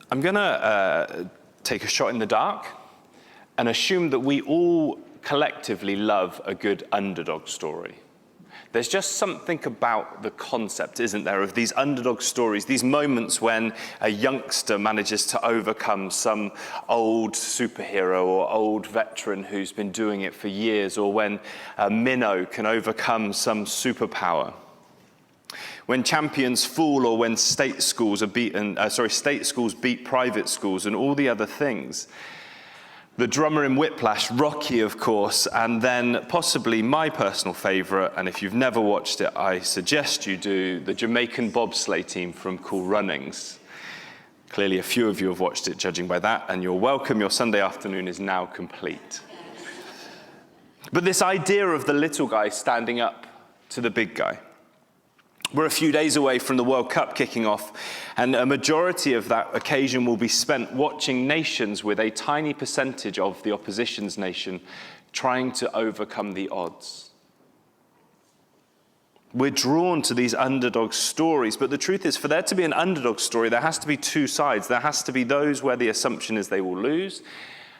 I'm going to take a shot in the dark and assume that we all collectively love a good underdog story. There's just something about the concept, isn't there, of these underdog stories, these moments when a youngster manages to overcome some old superhero or old veteran who's been doing it for years, or when a minnow can overcome some superpower. When champions fall, or when state schools beat private schools, and all the other things. The drummer in Whiplash, Rocky, of course, and then possibly my personal favourite, and if you've never watched it, I suggest you do, the Jamaican bobsleigh team from Cool Runnings. Clearly a few of you have watched it, judging by that, and you're welcome. Your Sunday afternoon is now complete. But this idea of the little guy standing up to the big guy. We're a few days away from the World Cup kicking off, and a majority of that occasion will be spent watching nations with a tiny percentage of the opposition's nation trying to overcome the odds. We're drawn to these underdog stories, but the truth is, for there to be an underdog story, there has to be two sides. There has to be those where the assumption is they will lose,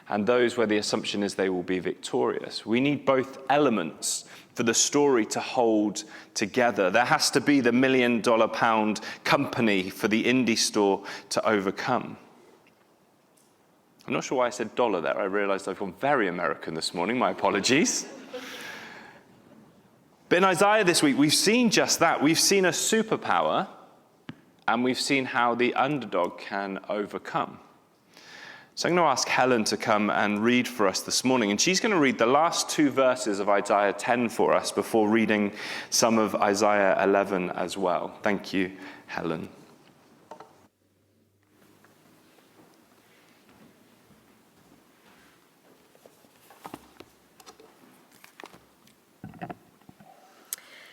and those where the assumption is they will be victorious. We need both elements for the story to hold together. There has to be the $1 million pound company for the indie store to overcome. I'm not sure why I said dollar there. I realized I've gone very American this morning. My apologies. But in Isaiah this week, we've seen just that. We've seen a superpower, and we've seen how the underdog can overcome. So I'm going to ask Helen to come and read for us this morning, and she's going to read the last two verses of Isaiah 10 for us before reading some of Isaiah 11 as well. Thank you, Helen.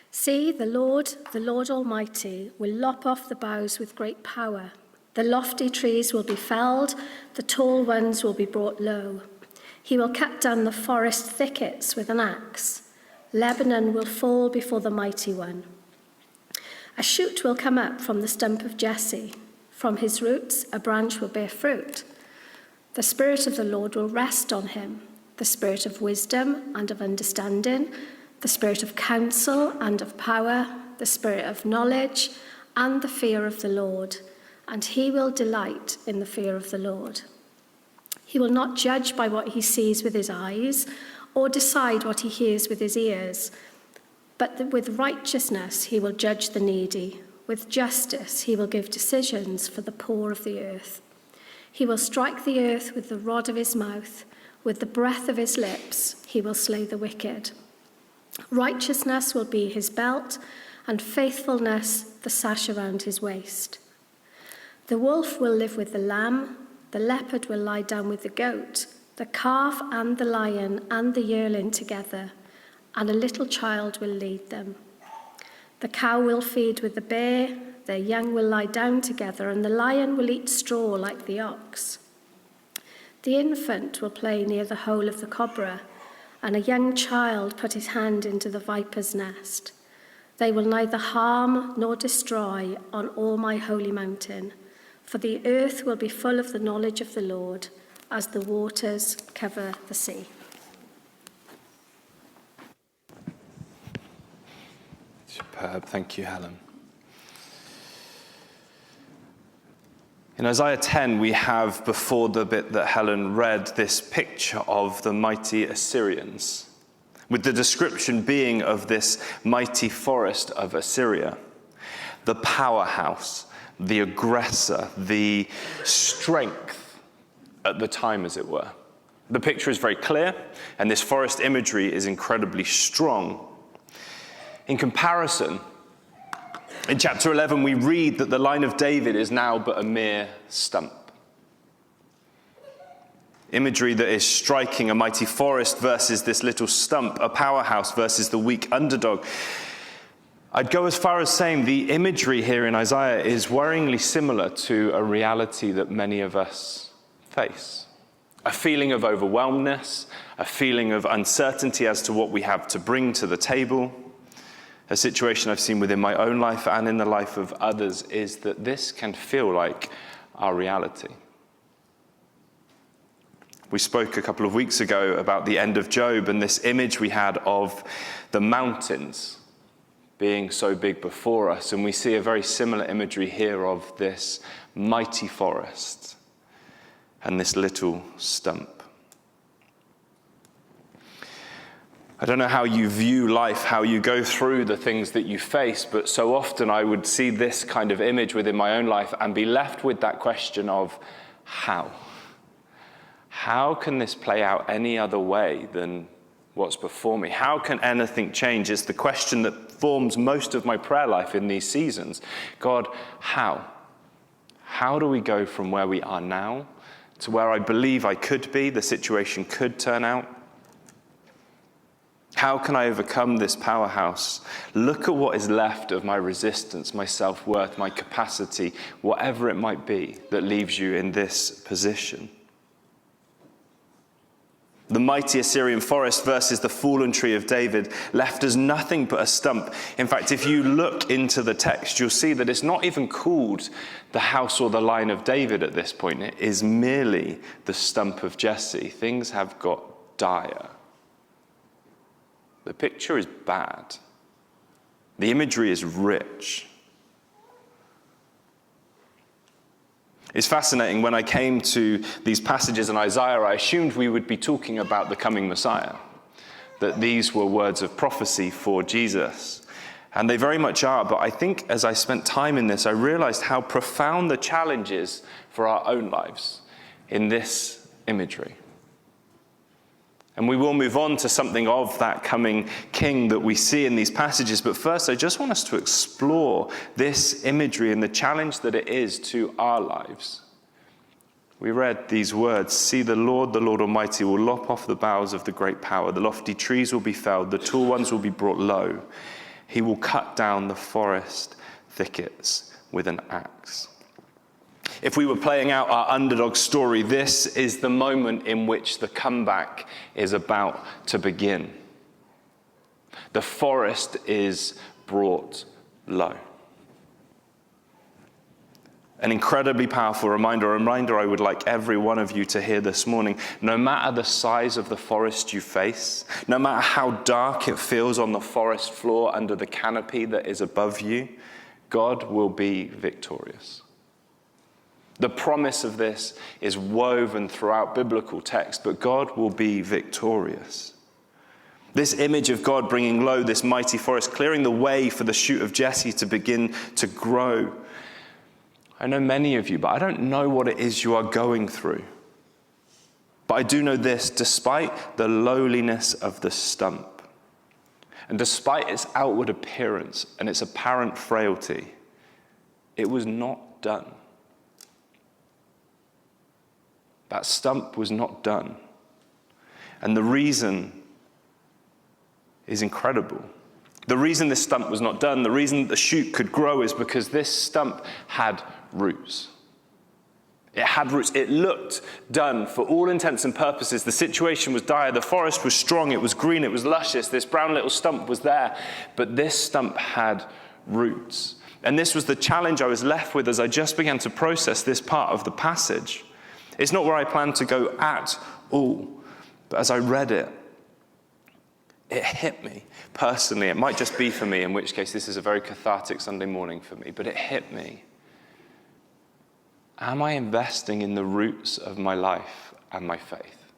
See, the Lord Almighty, will lop off the boughs with great power. The lofty trees will be felled, the tall ones will be brought low. He will cut down the forest thickets with an axe. Lebanon will fall before the mighty one. A shoot will come up from the stump of Jesse. From his roots, a branch will bear fruit. The Spirit of the Lord will rest on him, the Spirit of wisdom and of understanding, the Spirit of counsel and of power, the Spirit of knowledge and the fear of the Lord. And he will delight in the fear of the Lord. He will not judge by what he sees with his eyes, or decide what he hears with his ears, but with righteousness he will judge the needy. With justice he will give decisions for the poor of the earth. He will strike the earth with the rod of his mouth, with the breath of his lips he will slay the wicked. Righteousness will be his belt, and faithfulness the sash around his waist. The wolf will live with the lamb, the leopard will lie down with the goat, the calf and the lion and the yearling together, and a little child will lead them. The cow will feed with the bear, their young will lie down together, and the lion will eat straw like the ox. The infant will play near the hole of the cobra, and a young child put his hand into the viper's nest. They will neither harm nor destroy on all my holy mountain, for the earth will be full of the knowledge of the Lord as the waters cover the sea. Superb. Thank you, Helen. In Isaiah 10, we have, before the bit that Helen read, this picture of the mighty Assyrians, with the description being of this mighty forest of Assyria, the powerhouse, the aggressor, the strength at the time, as it were. The picture is very clear, and this forest imagery is incredibly strong. In comparison, in chapter 11, we read that the line of David is now but a mere stump. Imagery that is striking, a mighty forest versus this little stump, a powerhouse versus the weak underdog. I'd go as far as saying the imagery here in Isaiah is worryingly similar to a reality that many of us face. A feeling of overwhelmedness, a feeling of uncertainty as to what we have to bring to the table. A situation I've seen within my own life and in the life of others is that this can feel like our reality. We spoke a couple of weeks ago about the end of Job and this image we had of the mountains being so big before us, and we see a very similar imagery here of this mighty forest and this little stump. I don't know how you view life, how you go through the things that you face, but so often I would see this kind of image within my own life and be left with that question of how? How can this play out any other way than what's before me? How can anything change? It's the question that forms most of my prayer life in these seasons. God, how? How do we go from where we are now to where I believe I could be, the situation could turn out? How can I overcome this powerhouse? Look at what is left of my resistance, my self-worth, my capacity, whatever it might be that leaves you in this position. The mighty Assyrian forest versus the fallen tree of David left as nothing but a stump. In fact, if you look into the text, you'll see that it's not even called the house or the line of David at this point. It is merely the stump of Jesse. Things have got dire. The picture is bad. The imagery is rich. It's fascinating, when I came to these passages in Isaiah, I assumed we would be talking about the coming Messiah, that these were words of prophecy for Jesus. And they very much are, but I think as I spent time in this, I realized how profound the challenge is for our own lives in this imagery. And we will move on to something of that coming king that we see in these passages. But first, I just want us to explore this imagery and the challenge that it is to our lives. We read these words, "See, the Lord Almighty will lop off the boughs of the great power. The lofty trees will be felled, the tall ones will be brought low. He will cut down the forest thickets with an axe." If we were playing out our underdog story, this is the moment in which the comeback is about to begin. The forest is brought low. An incredibly powerful reminder, a reminder I would like every one of you to hear this morning. No matter the size of the forest you face, no matter how dark it feels on the forest floor under the canopy that is above you, God will be victorious. The promise of this is woven throughout biblical text, but God will be victorious. This image of God bringing low this mighty forest, clearing the way for the shoot of Jesse to begin to grow. I know many of you, but I don't know what it is you are going through. But I do know this, despite the lowliness of the stump, and despite its outward appearance and its apparent frailty, it was not done. That stump was not done. And the reason is incredible. The reason this stump was not done, the reason that the shoot could grow, is because this stump had roots. It had roots. It looked done for all intents and purposes. The situation was dire. The forest was strong. It was green. It was luscious. This brown little stump was there. But this stump had roots. And this was the challenge I was left with as I just began to process this part of the passage. It's not where I planned to go at all, but as I read it, it hit me personally. It might just be for me, in which case this is a very cathartic Sunday morning for me, but it hit me. Am I investing in the roots of my life and my faith?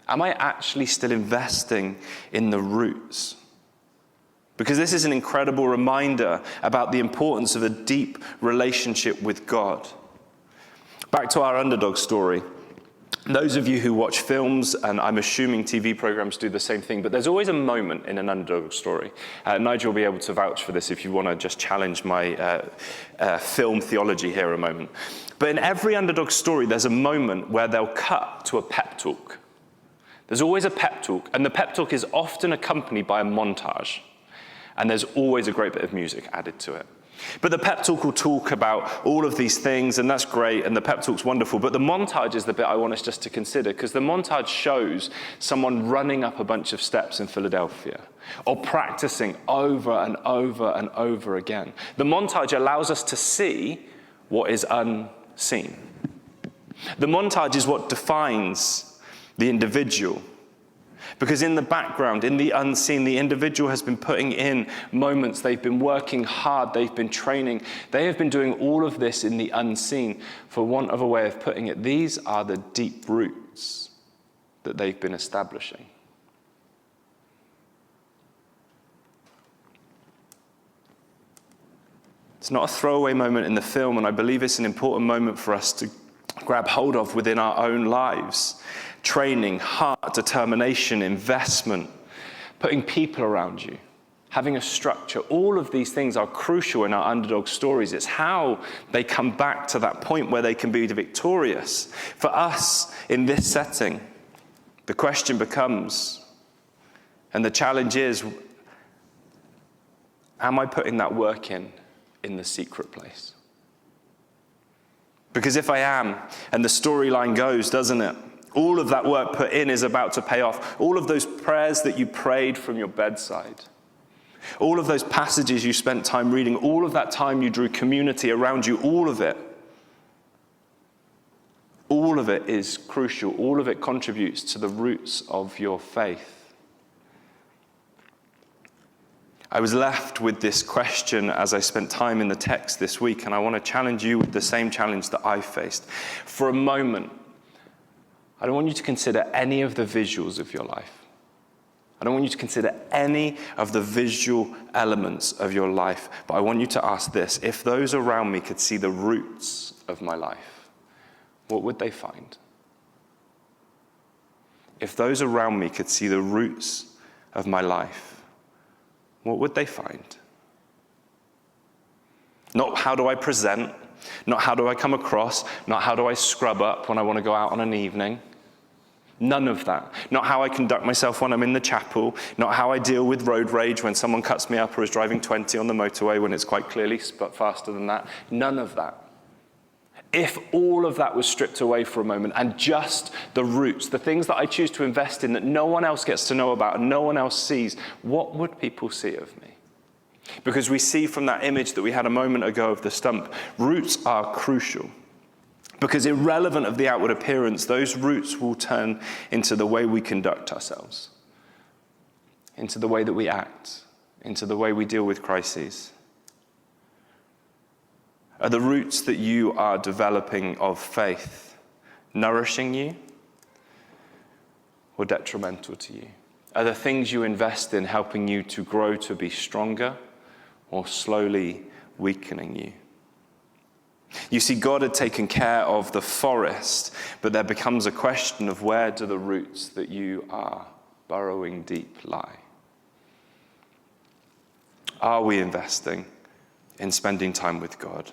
Am I actually still investing in the roots? Because this is an incredible reminder about the importance of a deep relationship with God. Back to our underdog story. Those of you who watch films, and I'm assuming TV programs do the same thing, but there's always a moment in an underdog story. Nigel will be able to vouch for this if you want to just challenge my film theology here a moment. But in every underdog story, there's a moment where they'll cut to a pep talk. There's always a pep talk, and the pep talk is often accompanied by a montage. And there's always a great bit of music added to it. But the pep talk will talk about all of these things, and that's great, and the pep talk's wonderful. But the montage is the bit I want us just to consider, because the montage shows someone running up a bunch of steps in Philadelphia, or practicing over and over and over again. The montage allows us to see what is seen. The montage is what defines the individual. Because in the background, in the unseen, the individual has been putting in moments. They've been working hard. They've been training. They have been doing all of this in the unseen. For want of a way of putting it, these are the deep roots that they've been establishing. It's not a throwaway moment in the film, and I believe it's an important moment for us to grab hold of within our own lives. Training, heart, determination, investment, putting people around you, having a structure. All of these things are crucial in our underdog stories. It's how they come back to that point where they can be victorious. For us, in this setting, the question becomes, and the challenge is, am I putting that work in the secret place? Because if I am, and the storyline goes, doesn't it? All of that work put in is about to pay off. All of those prayers that you prayed from your bedside, all of those passages you spent time reading, all of that time you drew community around you, all of it is crucial. All of it contributes to the roots of your faith. I was left with this question as I spent time in the text this week, and I want to challenge you with the same challenge that I faced. For a moment, I don't want you to consider any of the visuals of your life. I don't want you to consider any of the visual elements of your life, but I want you to ask this: if those around me could see the roots of my life, what would they find? If those around me could see the roots of my life, what would they find? Not how do I present, not how do I come across, not how do I scrub up when I want to go out on an evening. None of that. Not how I conduct myself when I'm in the chapel, not how I deal with road rage when someone cuts me up or is driving 20 on the motorway when it's quite clearly faster than that. None of that. If all of that was stripped away for a moment and just the roots, the things that I choose to invest in that no one else gets to know about and no one else sees, what would people see of me? Because we see from that image that we had a moment ago of the stump, roots are crucial. Because irrelevant of the outward appearance, those roots will turn into the way we conduct ourselves, into the way that we act, into the way we deal with crises. Are the roots that you are developing of faith nourishing you or detrimental to you? Are the things you invest in helping you to grow to be stronger or slowly weakening you? You see, God had taken care of the forest, but there becomes a question of where do the roots that you are burrowing deep lie? Are we investing in spending time with God?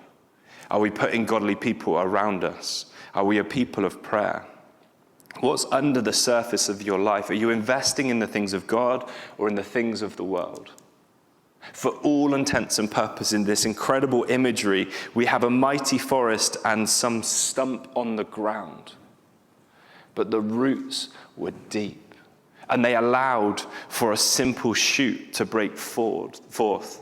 Are we putting godly people around us? Are we a people of prayer? What's under the surface of your life? Are you investing in the things of God or in the things of the world? For all intents and purposes, in this incredible imagery, we have a mighty forest and some stump on the ground. But the roots were deep, and they allowed for a simple shoot to break forth.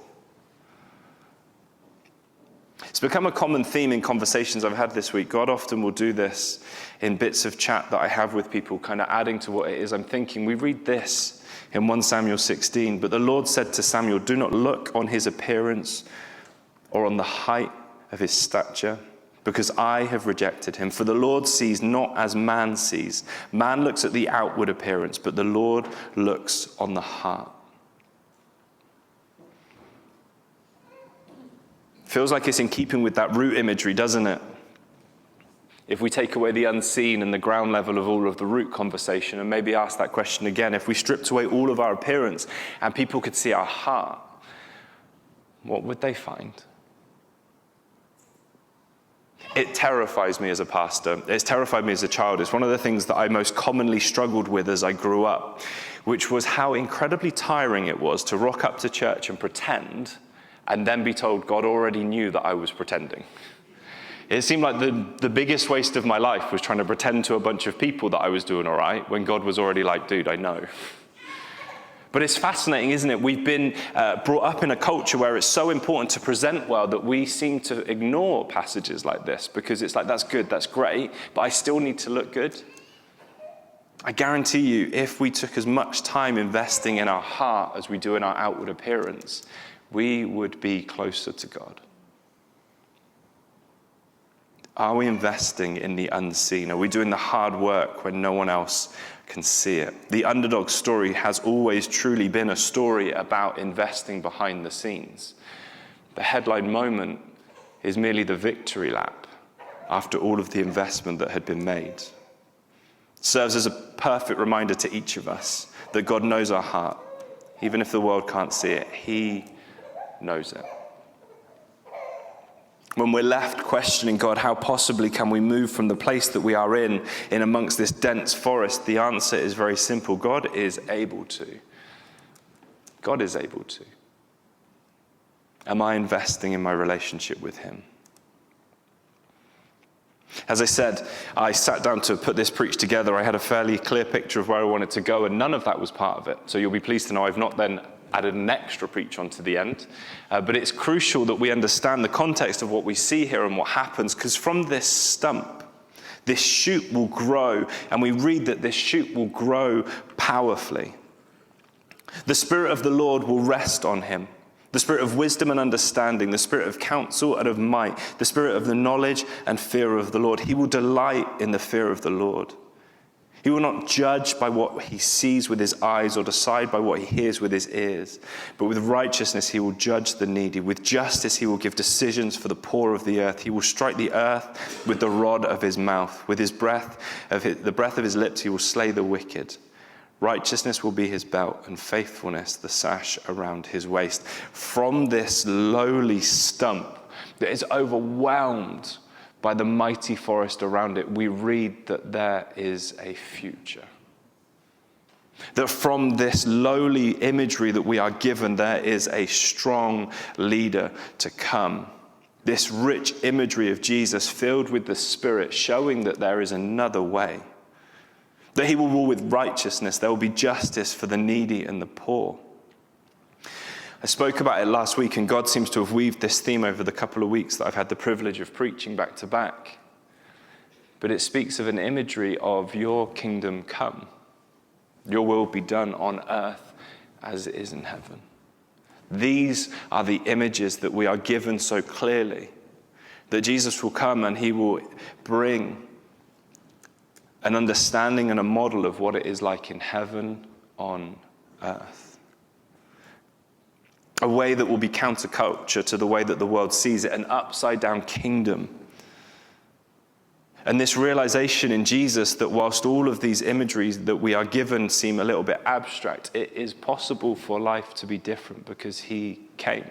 It's become a common theme in conversations I've had this week. God often will do this in bits of chat that I have with people, kind of adding to what it is I'm thinking. We read this in 1 Samuel 16, but the Lord said to Samuel, "Do not look on his appearance or on the height of his stature, because I have rejected him. For the Lord sees not as man sees. Man looks at the outward appearance, but the Lord looks on the heart." Feels like it's in keeping with that root imagery, doesn't it? If we take away the unseen and the ground level of all of the root conversation and maybe ask that question again, if we stripped away all of our appearance and people could see our heart, what would they find? It terrifies me as a pastor. It's terrified me as a child. It's one of the things that I most commonly struggled with as I grew up, which was how incredibly tiring it was to rock up to church and pretend and then be told God already knew that I was pretending. It seemed like the biggest waste of my life was trying to pretend to a bunch of people that I was doing all right when God was already like, dude, I know. But it's fascinating, isn't it? We've been brought up in a culture where it's so important to present well that we seem to ignore passages like this because it's like, that's good, that's great, but I still need to look good. I guarantee you, if we took as much time investing in our heart as we do in our outward appearance, we would be closer to God. Are we investing in the unseen? Are we doing the hard work when no one else can see it? The underdog story has always truly been a story about investing behind the scenes. The headline moment is merely the victory lap after all of the investment that had been made. It serves as a perfect reminder to each of us that God knows our heart. Even if the world can't see it, he knows it. When we're left questioning God, how possibly can we move from the place that we are in amongst this dense forest? The answer is very simple. God is able to. God is able to. Am I investing in my relationship with him? As I said, I sat down to put this preach together. I had a fairly clear picture of where I wanted to go, and none of that was part of it. So you'll be pleased to know I've not then added an extra preach onto the end. But it's crucial that we understand the context of what we see here and what happens, because from this stump, this shoot will grow, and we read that this shoot will grow powerfully. The Spirit of the Lord will rest on him, the Spirit of wisdom and understanding, the Spirit of counsel and of might, the Spirit of the knowledge and fear of the Lord. He will delight in the fear of the Lord. He will not judge by what he sees with his eyes or decide by what he hears with his ears. But with righteousness he will judge the needy. With justice he will give decisions for the poor of the earth. He will strike the earth with the rod of his mouth. With the breath of his lips he will slay the wicked. Righteousness will be his belt, and faithfulness the sash around his waist. From this lowly stump that is overwhelmed by the mighty forest around it, we read that there is a future. That from this lowly imagery that we are given, there is a strong leader to come. This rich imagery of Jesus filled with the Spirit, showing that there is another way. That he will rule with righteousness. There will be justice for the needy and the poor. I spoke about it last week, and God seems to have weaved this theme over the couple of weeks that I've had the privilege of preaching back to back. But it speaks of an imagery of your kingdom come. Your will be done on earth as it is in heaven. These are the images that we are given so clearly. That Jesus will come and he will bring an understanding and a model of what it is like in heaven on earth. A way that will be counterculture to the way that the world sees it, an upside-down kingdom. And this realization in Jesus that whilst all of these imageries that we are given seem a little bit abstract, it is possible for life to be different because he came.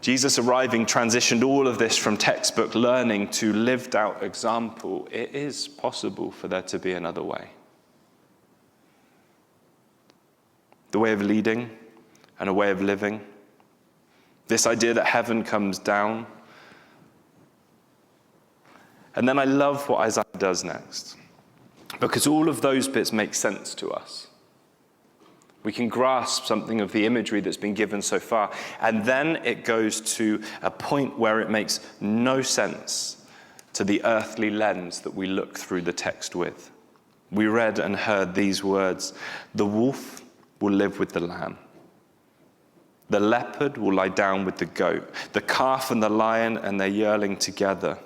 Jesus arriving transitioned all of this from textbook learning to lived out example. It is possible for there to be another way. The way of leading and a way of living. This idea that heaven comes down. And then I love what Isaiah does next, because all of those bits make sense to us. We can grasp something of the imagery that's been given so far, and then it goes to a point where it makes no sense to the earthly lens that we look through the text with. We read and heard these words: the wolf will live with the lamb. The leopard will lie down with the goat, the calf and the lion and their yearling together.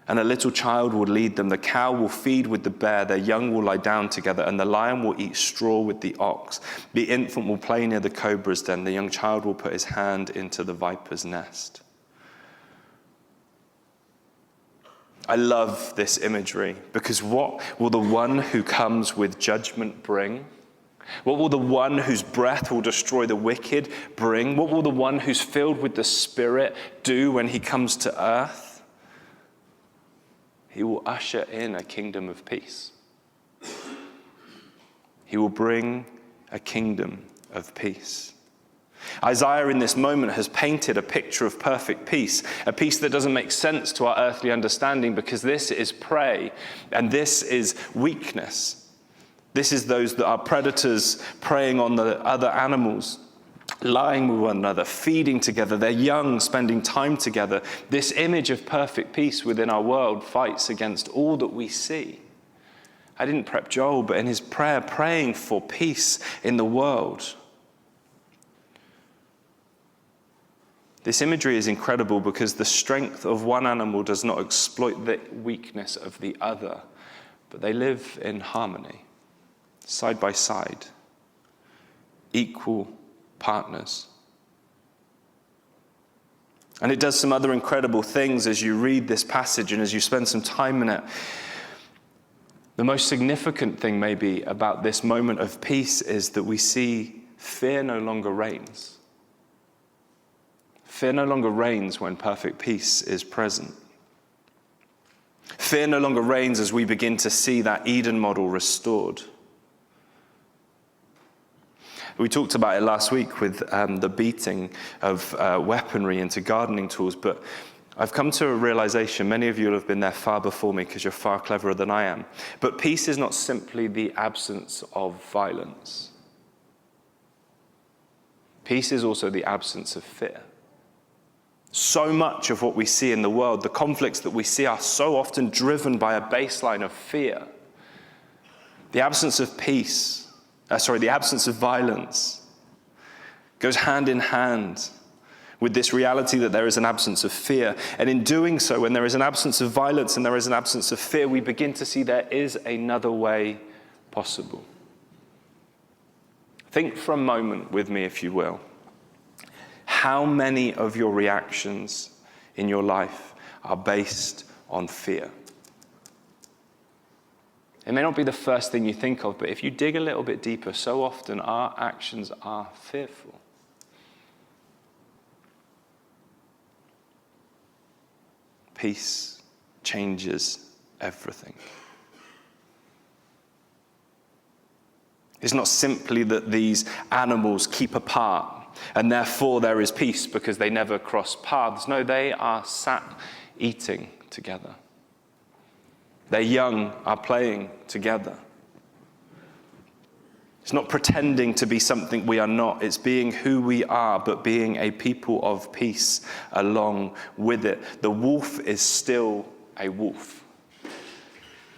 And a little child will lead them. The cow will feed with the bear. Their young will lie down together. And the lion will eat straw with the ox. The infant will play near the cobra's den. The young child will put his hand into the viper's nest. I love this imagery, because what will the one who comes with judgment bring? What will the one whose breath will destroy the wicked bring? What will the one who's filled with the Spirit do when he comes to earth? He will usher in a kingdom of peace. He will bring a kingdom of peace. Isaiah in this moment has painted a picture of perfect peace, a peace that doesn't make sense to our earthly understanding, because this is prey and this is weakness. This is those that are predators preying on the other animals, lying with one another, feeding together, their young spending time together. This image of perfect peace within our world fights against all that we see. I didn't prep Joel, but in his prayer, praying for peace in the world. This imagery is incredible because the strength of one animal does not exploit the weakness of the other, but they live in harmony, side by side, equal partners. And it does some other incredible things as you read this passage and as you spend some time in it. The most significant thing maybe about this moment of peace is that we see fear no longer reigns. Fear no longer reigns when perfect peace is present. Fear no longer reigns as we begin to see that Eden model restored. We talked about it last week with the beating of weaponry into gardening tools, but I've come to a realization, many of you will have been there far before me because you're far cleverer than I am, but peace is not simply the absence of violence. Peace is also the absence of fear. So much of what we see in the world, the conflicts that we see, are so often driven by a baseline of fear. The absence of the absence of violence goes hand in hand with this reality that there is an absence of fear. And in doing so, when there is an absence of violence and there is an absence of fear, we begin to see there is another way possible. Think for a moment with me, if you will. How many of your reactions in your life are based on fear? It may not be the first thing you think of, but if you dig a little bit deeper, so often our actions are fearful. Peace changes everything. It's not simply that these animals keep apart and therefore there is peace because they never cross paths. No, they are sat eating together. Their young are playing together. It's not pretending to be something we are not. It's being who we are, but being a people of peace along with it. The wolf is still a wolf,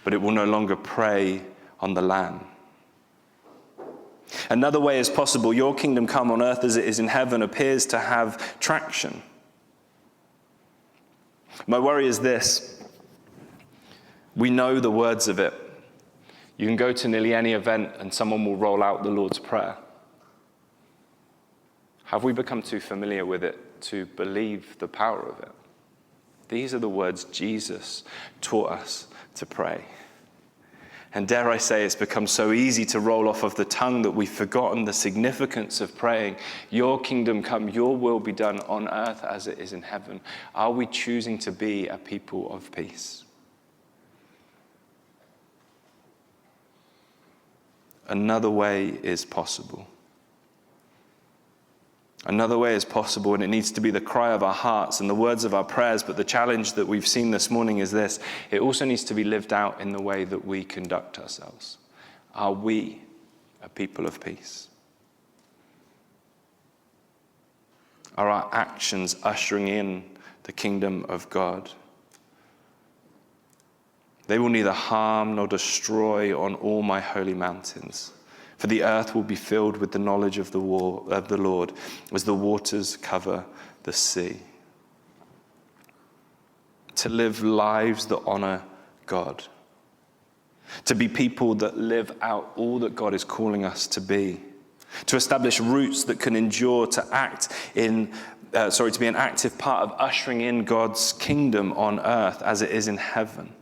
but it will no longer prey on the lamb. Another way is possible. Your kingdom come on earth as it is in heaven appears to have traction. My worry is this. We know the words of it. You can go to nearly any event and someone will roll out the Lord's Prayer. Have we become too familiar with it to believe the power of it? These are the words Jesus taught us to pray. And dare I say, it's become so easy to roll off of the tongue that we've forgotten the significance of praying, your kingdom come, your will be done on earth as it is in heaven. Are we choosing to be a people of peace? Another way is possible. Another way is possible, and it needs to be the cry of our hearts and the words of our prayers. But the challenge that we've seen this morning is this. It also needs to be lived out in the way that we conduct ourselves. Are we a people of peace? Are our actions ushering in the kingdom of God? They will neither harm nor destroy on all my holy mountains. For the earth will be filled with the knowledge of the Lord as the waters cover the sea. To live lives that honor God. To be people that live out all that God is calling us to be. To establish roots that can endure, to be an active part of ushering in God's kingdom on earth as it is in heaven.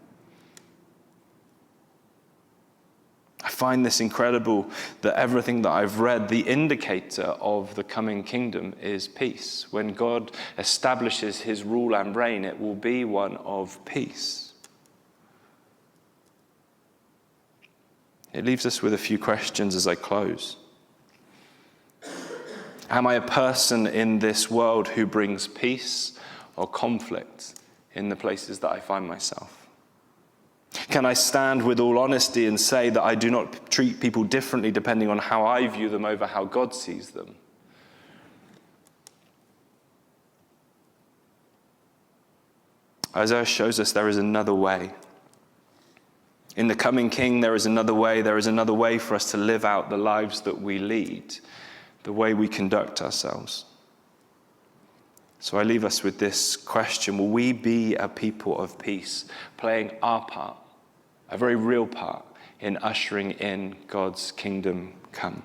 I find this incredible that everything that I've read, the indicator of the coming kingdom is peace. When God establishes his rule and reign, it will be one of peace. It leaves us with a few questions as I close. Am I a person in this world who brings peace or conflict in the places that I find myself? Can I stand with all honesty and say that I do not treat people differently depending on how I view them over how God sees them? Isaiah shows us there is another way. In the coming King, there is another way. There is another way for us to live out the lives that we lead, the way we conduct ourselves. So I leave us with this question: will we be a people of peace, playing our part, a very real part, in ushering in God's kingdom come?